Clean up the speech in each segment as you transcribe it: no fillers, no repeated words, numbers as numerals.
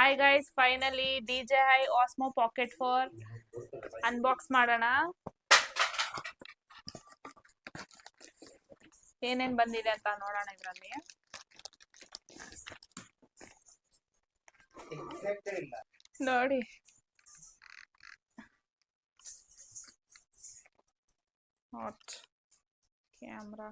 Hi guys, finally DJI Osmo Pocket 4 unbox ಮಾಡೋಣ. ಏನೇನ್ ಬಂದಿದೆ ಅಂತ ನೋಡೋಣ ಇದರಲ್ಲಿ. ನೋಡಿ, ಹಾಟ್ ಕ್ಯಾಮ್ರಾ,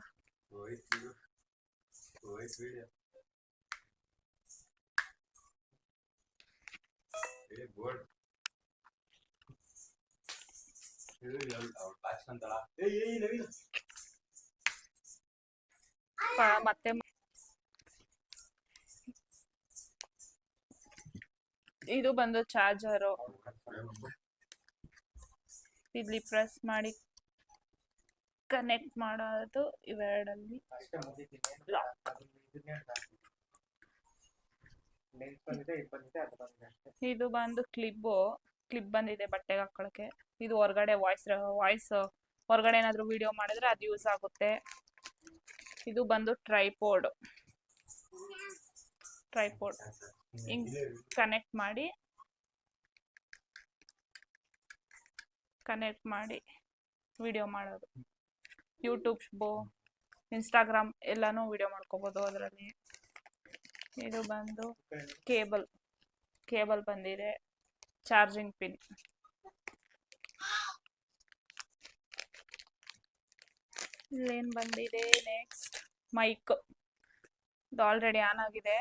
ಮತ್ತೆ ಇದು ಬಂದು ಚಾರ್ಜರು. ಇಲ್ಲಿ ಪ್ರೆಸ್ ಮಾಡಿ ಕನೆಕ್ಟ್ ಮಾಡೋದು ಇವೆರಡಲ್ಲಿ. ಇದು ಬಂದು ಕ್ಲಿಪ್ ಬಂದಿದೆ ಬಟ್ಟೆಗೆ ಹಾಕೊಳ್ಳಕ್ಕೆ. ಇದು ಹೊರಗಡೆ ವಾಯ್ಸ್ ಹೊರಗಡೆ ಏನಾದ್ರು ವಿಡಿಯೋ ಮಾಡಿದ್ರೆ ಅದು ಯೂಸ್ ಆಗುತ್ತೆ. ಇದು ಬಂದು ಟ್ರೈಪೋಡ್ ಹಿಂಗ್ ಕನೆಕ್ಟ್ ಮಾಡಿ ವಿಡಿಯೋ ಮಾಡೋದು. ಯೂಟ್ಯೂಬ್, ಇನ್ಸ್ಟಾಗ್ರಾಮ್ ಎಲ್ಲಾನು ವಿಡಿಯೋ ಮಾಡ್ಕೋಬಹುದು ಅದರಲ್ಲಿ. ಇದು ಬಂದು ಕೇಬಲ್ ಬಂದಿದೆ, ಚಾರ್ಜಿಂಗ್ ಪಿನ್. ಇಲ್ಲೇನ್ ಬಂದಿದೆ ನೆಕ್ಸ್ಟ್, ಮೈಕ್. ಇದು ಆಲ್ರೆಡಿ ಆನ್ ಆಗಿದೆ.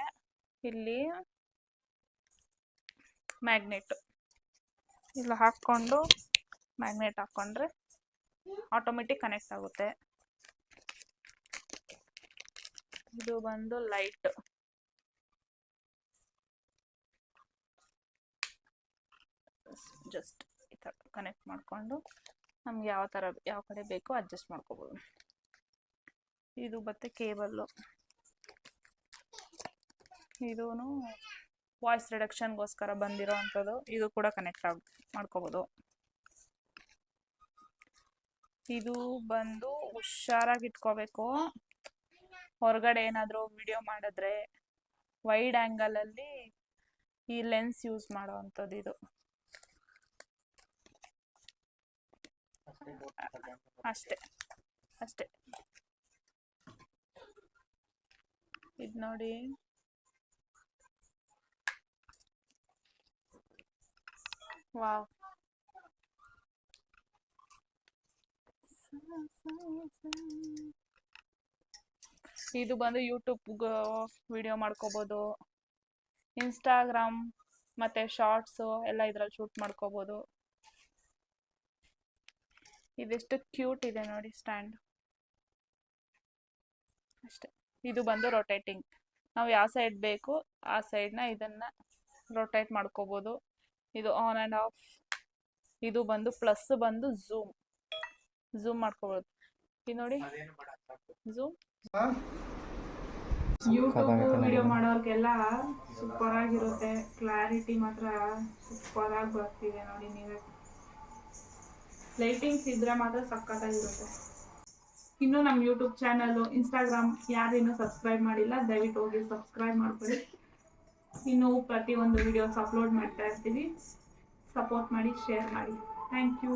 ಇಲ್ಲಿ ಮ್ಯಾಗ್ನೆಟ್, ಇಲ್ಲ ಹಾಕೊಂಡು ಮ್ಯಾಗ್ನೆಟ್ ಹಾಕೊಂಡ್ರೆ ಆಟೋಮೆಟಿಕ್ ಕನೆಕ್ಟ್ ಆಗುತ್ತೆ. ಇದು ಬಂದು ಲೈಟ್. ಜಸ್ಟ್ ಈ ಥರ ಕನೆಕ್ಟ್ ಮಾಡಿಕೊಂಡು ನಮ್ಗೆ ಯಾವ ಕಡೆ ಬೇಕೋ ಅಡ್ಜಸ್ಟ್ ಮಾಡ್ಕೋಬೋದು. ಇದು ಮತ್ತೆ ಕೇಬಲ್ಲು. ಇದೂ ವಾಯ್ಸ್ ರಿಡಕ್ಷನ್ಗೋಸ್ಕರ ಬಂದಿರೋ ಅಂಥದ್ದು. ಇದು ಕೂಡ ಕನೆಕ್ಟ್ ಮಾಡ್ಕೋಬೋದು. ಇದು ಬಂದು ಹುಷಾರಾಗಿ ಇಟ್ಕೋಬೇಕು. ಹೊರಗಡೆ ಏನಾದರೂ ವಿಡಿಯೋ ಮಾಡಿದ್ರೆ ವೈಡ್ ಆ್ಯಂಗಲಲ್ಲಿ ಈ ಲೆನ್ಸ್ ಯೂಸ್ ಮಾಡೋ ಅಂಥದ್ದು. ಇದು ಅಷ್ಟೇ. ಇದು ನೋಡಿ, ವಾವ್. ಇದು ಬಂದು ಯೂಟ್ಯೂಬ್ ವಿಡಿಯೋ ಮಾಡ್ಕೋಬೋದು, ಇನ್ಸ್ಟಾಗ್ರಾಮ್ ಮತ್ತೆ ಶಾರ್ಟ್ಸು ಎಲ್ಲ ಇದ್ರಲ್ಲಿ ಶೂಟ್ ಮಾಡ್ಕೋಬೋದು. ಇದೆಷ್ಟು ಕ್ಯೂಟ್ ಇದೆ ನೋಡಿ ಸ್ಟ್ಯಾಂಡ್. ಅಷ್ಟೇ. ಇದು ಬಂದು ರೊಟೇಟಿಂಗ್. ನಾವು ಯಾವ ಸೈಡ್ ಬೇಕು ಆ ಸೈಡ್ನ ಇದನ್ನ ರೊಟೇಟ್ ಮಾಡ್ಕೋಬೋದು. ಇದು ಆನ್ ಆ್ಯಂಡ್ ಆಫ್. ಇದು ಬಂದು ಪ್ಲಸ್ ಬಂದು ಝೂಮ್ ಮಾಡ್ಕೋಬೋದು. ಇದು ನೋಡಿ, ಝೂಮ್. ಯೂಟ್ಯೂಬ್ ವಿಡಿಯೋ ಮಾಡೋರ್ಗೆಲ್ಲ ಸೂಪರ್ ಆಗಿರುತ್ತೆ. ಕ್ಲಾರಿಟಿ ಮಾತ್ರ ಸೂಪರ್ ಆಗಿ ಬರ್ತಿದೆ ನೋಡಿ. ನೀವೇ ಲೈಟಿಂಗ್ಸ್ ಇದ್ರೆ ಮಾತ್ರ ಸಕ್ಕತ್ತಾಗಿರುತ್ತೆ. ಇನ್ನು ನಮ್ಮ ಯೂಟ್ಯೂಬ್ ಚಾನಲ್, ಇನ್ಸ್ಟಾಗ್ರಾಮ್ ಯಾರೇನು ಸಬ್ಸ್ಕ್ರೈಬ್ ಮಾಡಿಲ್ಲ, ದಯವಿಟ್ಟು ಹೋಗಿ ಸಬ್ಸ್ಕ್ರೈಬ್ ಮಾಡ್ಕೊಳ್ಳಿ. ಇನ್ನು ಪ್ರತಿಯೊಂದು ವಿಡಿಯೋಸ್ ಅಪ್ಲೋಡ್ ಮಾಡ್ತಾ ಇರ್ತೀವಿ. ಸಪೋರ್ಟ್ ಮಾಡಿ, ಶೇರ್ ಮಾಡಿ. Thank you.